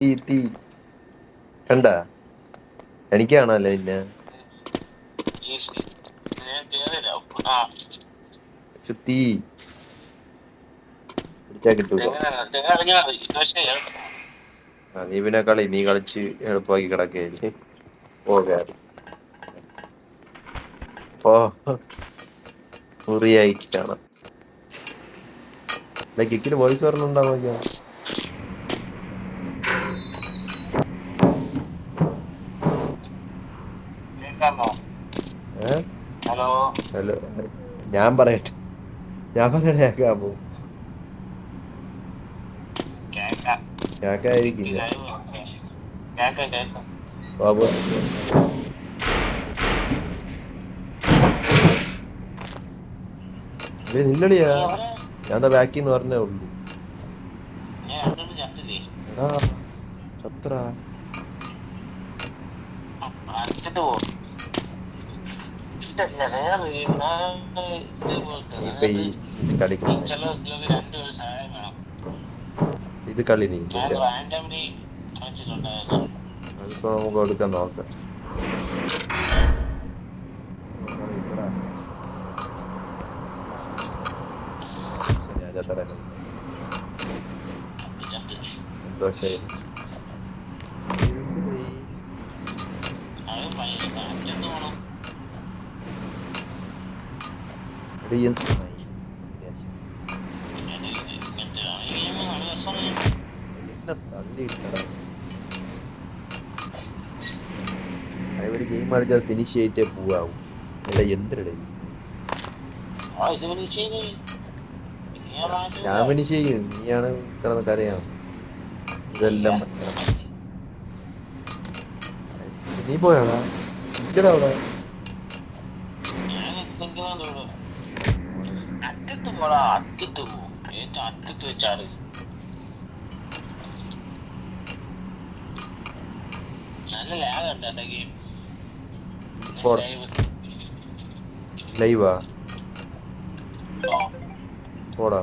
തീ തീ കണ്ട എനിക്കാണല്ലേ പിന്നെ തീ പിടിച്ചാ കിട്ടൂല. നീ പിന്നെ കളി നീ കളിച്ച് എളുപ്പമാക്കി കിടക്കുകയല്ലേ. ഓക്കെ ഓ മുറിയായി കാണാം. കിക്കിന് വോയിസ് പറഞ്ഞുണ്ടാവോ? ഹലോ ഞാൻ പറയട്ടെ, ഞാൻ പറയണ കേക്കാമോ? കേക്കായിരിക്കില്ല ബാബു. നില്ലടിയാ ഞാൻ എന്താ ബാക്കിന്ന് പറഞ്ഞേ ഉള്ളൂ. ചത്ര ഇത് കളി നീ അതിപ്പോ നമുക്ക് കൊടുക്കാൻ നോക്കാം. സന്തോഷായി. ഒരു ഗെയിം കളിച്ചാൽ ഫിനിഷ് ചെയ്തിട്ടേ പോവാവും. അല്ല എന്തിടെ ഞാൻ ഫിനിഷ് ചെയ്യും, നീയാണ് കിടന്ന് കരയാം. ഇതെല്ലാം നീ പോയാടാ ഇക്കടാ അവിടെ ലൈവാ പോടാ.